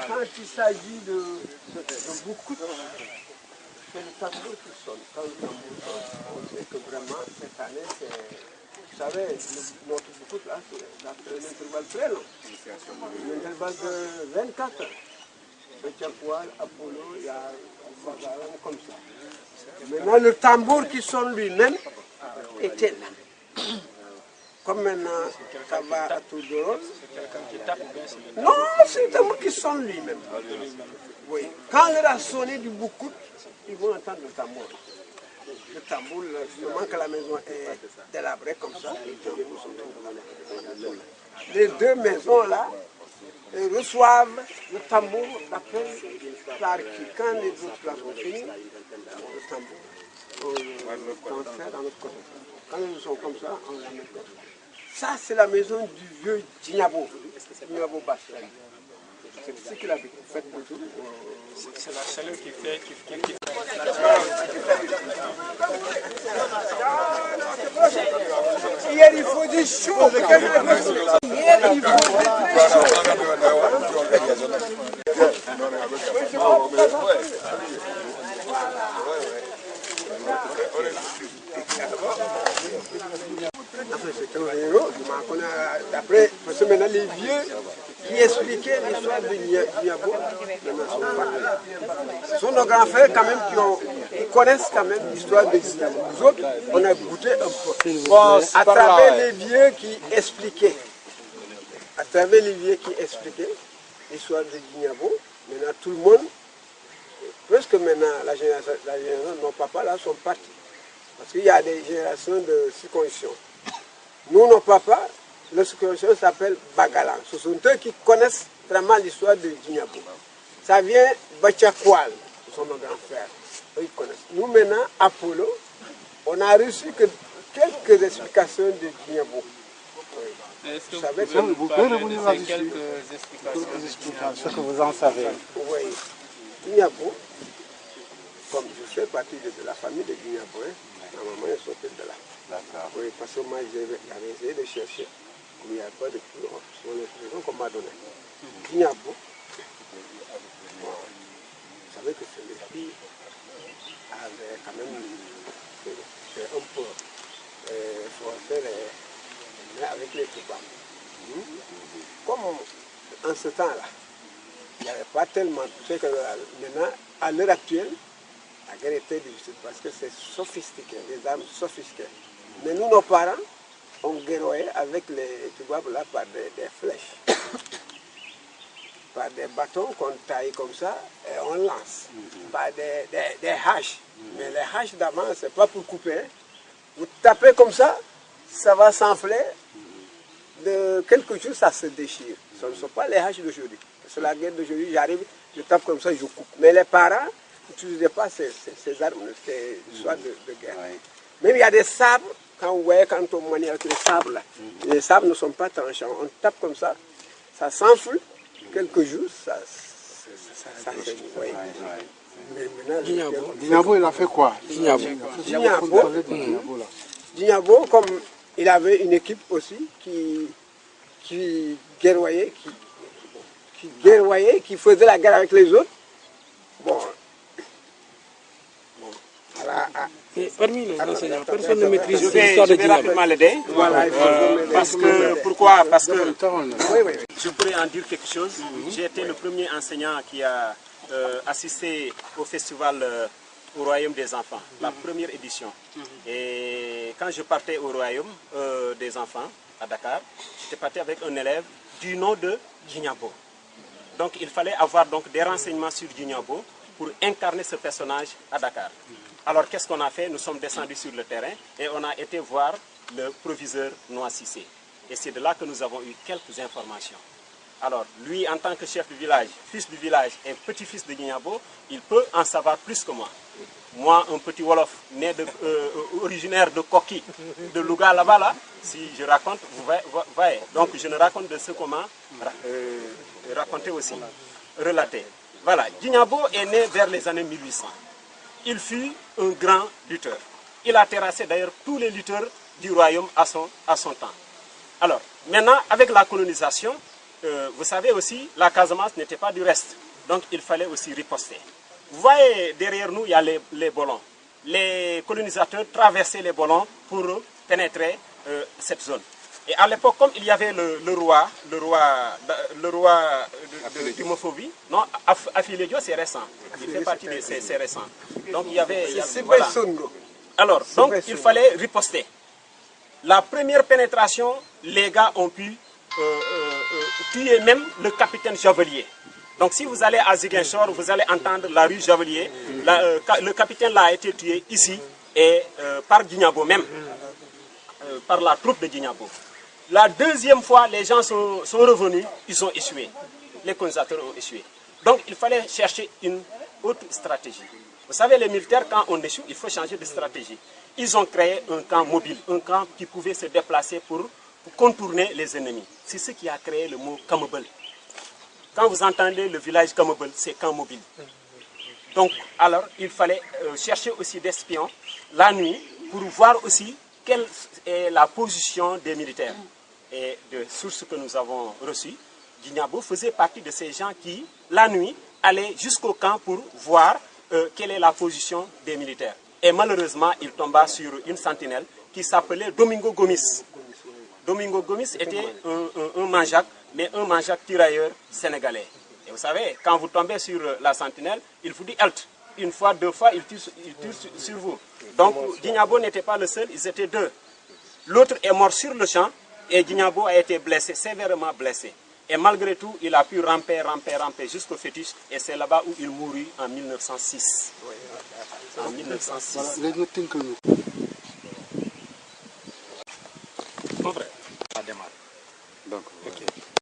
Quand il s'agit de beaucoup, c'est le tambour qui sonne. Quand le tambour sonne, on sait que vraiment cette année, c'est. Vous savez, notre beaucoup là, c'est un intervalle très long. Un intervalle de 24 heures. Le Tchapoal, Apollo, il y a un bagarre comme ça. Maintenant, le tambour qui sonne lui-même était là. Comme maintenant, ça va à tout dehors. Non, c'est le tambour qui sonne lui-même. Oui. Quand il a sonné du boucout, ils vont entendre le tambour. Le tambour, du moment que la maison est délabrée comme ça, les tambours sont là. Les deux maisons là reçoivent le tambour d'après l'archi. Quand les autres là sont finis, le tambour, on le transfère dans notre côté. Quand ils sont comme ça, on la met comme ça. Ça, c'est la maison du vieux Djignabo, Djignabo Bassel. C'est ce qu'il a fait le tour. C'est la chaleur qui fait. Hier, il faut du chaud. Hier, il faut du c'est un héros, d'après, parce que maintenant les vieux qui expliquaient l'histoire de Djignabo, ce sont nos grands frères quand même qui connaissent quand même l'histoire de Djignabo. Nous autres, on a goûté un peu. À travers les vieux qui expliquaient, l'histoire de Djignabo, maintenant tout le monde, presque maintenant la génération de nos papas là sont partis. Parce qu'il y a des générations de circoncision. Nous, nos papas, la circoncision s'appelle Bagalan. Ce sont eux qui connaissent vraiment l'histoire de Djignabo. Ça vient Bachakwal, ce sont nos grands frères. Eux, ils connaissent. Nous, maintenant, Apollo, on a reçu que quelques explications de Djignabo. Est-ce que vous pouvez revenir là-dessus? Quelques explications, ce que vous en savez. Oui. Djignabo, comme je fais partie de la famille de Djignabo, ma maman est sortie de là. D'accord. Oui, parce que moi j'avais essayé de chercher, il n'y a pas de plus sur l'expression qu'on m'a donnée. Djignabo, vous savez que les filles avaient quand même fait un peu forcer mais avec les Toubabs. Comme en ce temps-là, il n'y avait pas tellement de choses que maintenant, à l'heure actuelle, la guerre était difficile parce que c'est sophistiqué, des armes sophistiquées. Mais nous, nos parents, on guerroyait avec les Toubabs là par des flèches, par des bâtons qu'on taille comme ça et on lance, par des haches. Mais les haches d'avant, ce n'est pas pour couper. Hein. Vous tapez comme ça, ça va s'enfler. De quelques jours, ça se déchire. Ce ne sont pas les haches d'aujourd'hui. C'est la guerre d'aujourd'hui, j'arrive, je tape comme ça, je coupe. Mais les parents n'utilisaient pas ces armes, ces histoires de guerre. Même il y a des sabres, quand vous voyez, quand on manie avec les sabres, là, les sabres ne sont pas tranchants. On tape comme ça, ça s'enfle, quelques jours, ça Djignabo, il a fait quoi? Djignabo, comme il avait une équipe aussi qui guerroyait, qui faisait la guerre avec les autres. Bon. Voilà. Et parmi les enseignants, personne ne maîtrise l'histoire de Djignabo. Voilà, pourquoi? Parce que oui. je pourrais en dire quelque chose. J'ai été le premier enseignant qui a assisté au festival au Royaume des enfants, la première édition. Et quand je partais au Royaume des enfants à Dakar, j'étais parti avec un élève du nom de Djignabo. Donc il fallait avoir donc des renseignements sur Djignabo pour incarner ce personnage à Dakar. Alors qu'est-ce qu'on a fait? Nous sommes descendus sur le terrain et on a été voir le proviseur Noa Cissé. Et c'est de là que nous avons eu quelques informations. Alors lui, en tant que chef du village, fils du village et petit-fils de Djignabo, il peut en savoir plus que moi. Moi, un petit Wolof, né originaire de Koki, de Louga là-bas, là, si je raconte, vous voyez. Donc je ne raconte de ce qu'on m'a raconté aussi, relaté. Voilà, Djignabo est né vers les années 1800. Il fut un grand lutteur. Il a terrassé d'ailleurs tous les lutteurs du royaume à son temps. Alors, maintenant, avec la colonisation, vous savez aussi, la Casamance n'était pas du reste. Donc, il fallait aussi riposter. Vous voyez, derrière nous, il y a les bolons. Les colonisateurs traversaient les bolons pour pénétrer cette zone. Et à l'époque, comme il y avait le roi d'Imophobie, non, Afiledio, c'est récent. Il fait partie de ces récents. Donc, il y avait... voilà. Alors, donc, il fallait riposter. La première pénétration, les gars ont pu tuer même le capitaine Javelier. Donc si vous allez à Ziguinchor, vous allez entendre la rue Javelier. Le capitaine là a été tué ici et par Guignabo même, par la troupe de Guignabo. La deuxième fois, les gens sont revenus, ils ont échoué. Les colonisateurs ont échoué. Donc il fallait chercher une autre stratégie. Vous savez, les militaires, quand on échoue, il faut changer de stratégie. Ils ont créé un camp mobile, un camp qui pouvait se déplacer pour contourner les ennemis. C'est ce qui a créé le mot Kamobel. Quand vous entendez le village Kamobel, c'est camp mobile. Donc, alors, il fallait chercher aussi des espions la nuit pour voir aussi quelle est la position des militaires. Et de sources que nous avons reçues, Guignabo faisait partie de ces gens qui, la nuit, allaient jusqu'au camp pour voir quelle est la position des militaires. Et malheureusement, il tomba sur une sentinelle qui s'appelait Domingo Gomis. Domingo Gomis était un manjac, mais un manjac tirailleur sénégalais. Et vous savez, quand vous tombez sur la sentinelle, il vous dit halt. Une fois, deux fois, il tire sur vous. Donc, Guignabo n'était pas le seul, ils étaient deux. L'autre est mort sur le champ et Guignabo a été blessé, sévèrement blessé. Et malgré tout, il a pu ramper jusqu'au fétiche. Et c'est là-bas où il mourut en 1906. En 1906. Donc,